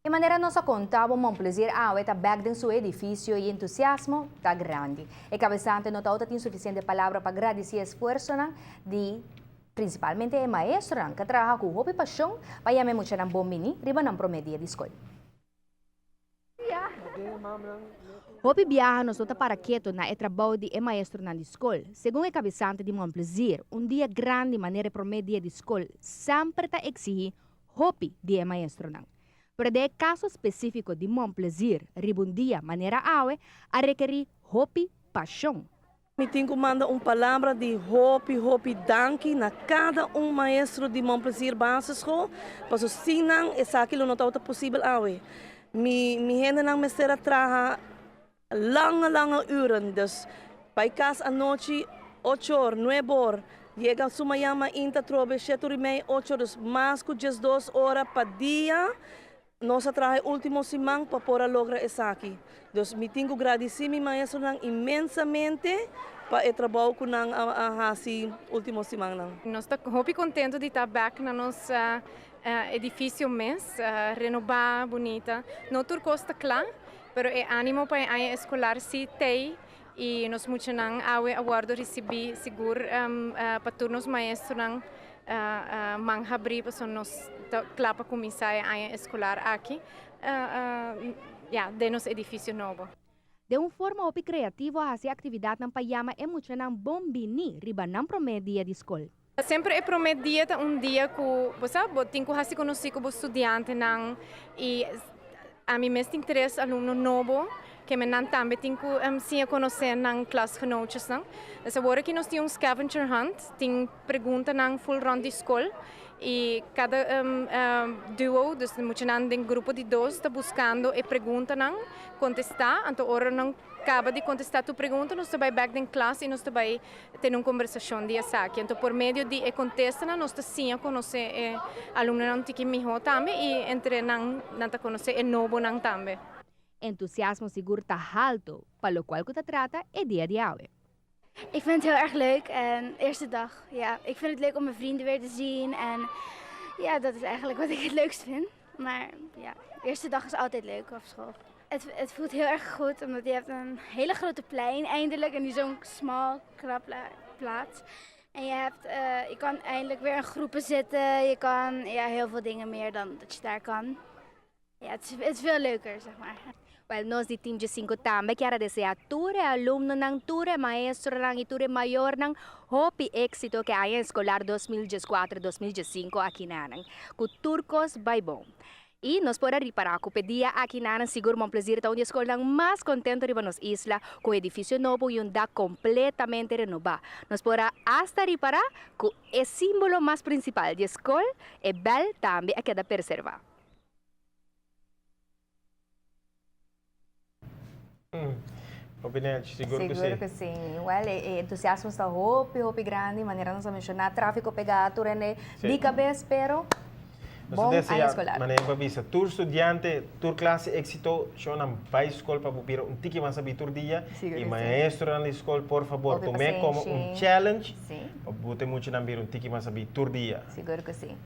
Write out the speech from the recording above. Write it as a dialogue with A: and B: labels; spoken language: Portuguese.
A: De maneira nossa conta, vamos placer a bag do seu edifício e entusiasmo está grande. E cabeçante não tem suficiente palavra para agradecer o esforço de principalmente o maestro que trabalha com hobby e paixão para chamar muito um bom mini, riba não promedia de escola. Hobby viaja nos nota para quieto na trabalho de maestro na escola. Segundo o cabeçante de um placer, dia grande de maneira promedia de escola sempre está exigir hobby de maestro não. Pero de caso específico de um placer, ribundia maneira a requerir hobby paixão.
B: Me tenho manda palavra de hobby danke na cada maestro de Mon Plaisir basisschool, para so sinang aquilo não está possível awe. Mi gente não me será traha lange uren, dus bij kas a noite 8 horas, 9 horas, llega sumayama inta trobe 7 horas e meia, 8 horas, mais que 2 horas para dia. Nós traje último semana para poder lograr isso aqui. Então, me tenho que agradecer meu maestro imensamente para o trabalho que nós fazemos último semana.
C: Nós estamos muito contentes de estar aqui no nosso edifício mês, renovar, bonita. Não tudo custa claro, mas é ânimo para a escolar se tem e nós muito não aguardo receber seguro para todos os maestros manhabri para nós clapa começar a escolar aqui de nosso edifício novo.
A: De uma forma opi criativa, a atividade não payama é muito não bombini, riba não promedia de escola.
C: Sempre é promedia dia que você tem que fazer conosco com estudante não e a mim mesmo tem 3 alunos novos que me não também tenho que se conhecer na classgenotes não. Então agora que nós temos scavenger hunt, tem pergunta na full round de escola e cada duo, dus moet een grupo de 2 está buscando e pergunta não contestar, então hora não acaba de contestar tu pergunta, nós estamos back in class e nós estamos tendo uma conversação de aqui. Então por meio de contesta nós estamos sim conhecer aluno não tem que melhor também e entre não tá conhecer é novo não também.
A: Entusiasmo seguro está alto, para o qual que trata é dia de aula.
D: Ik vind het heel erg leuk en eerste dag, ja, ik vind het leuk om mijn vrienden weer te zien en ja, dat is eigenlijk wat ik het leukst vind. Maar ja, de eerste dag is altijd leuk op school. Het voelt heel erg goed, omdat je hebt een hele grote plein eindelijk en die zo'n smal, krap plaats. En je kan eindelijk weer in groepen zitten, je kan heel veel dingen meer dan dat je daar kan. Ja, het is veel leuker, zeg maar.
A: Well, nós de Team G5 também quero agradecer a todos os alunos, todos os maestros e todos os maiores hopi éxito que há em escolar 2014-2015 aqui na Anang. Com turcos, vai bom. E nós podemos reparar que o dia aqui na Anang seguro um prazer estar onde a escola mais contente de nossa isla, com o edifício novo e da completamente renovado. Nós podemos até reparar que o símbolo mais principal da escola é bel também a queda preservar.
E: Opinete, seguro que sim.
A: Seguro que sim. Well, entusiasmo está hopi grande, maneira não se mencionar, tráfico pegado, René, de cabeça, pero bom a escolar.
E: Maneira para visa, tur estudante, tur classe éxito, só não vai escola para bubir tique mais saber tur dia e maestro na escola, por favor, tome como challenge. Sim. Bote muito não vir tique mais saber tur dia.
A: Seguro que sim.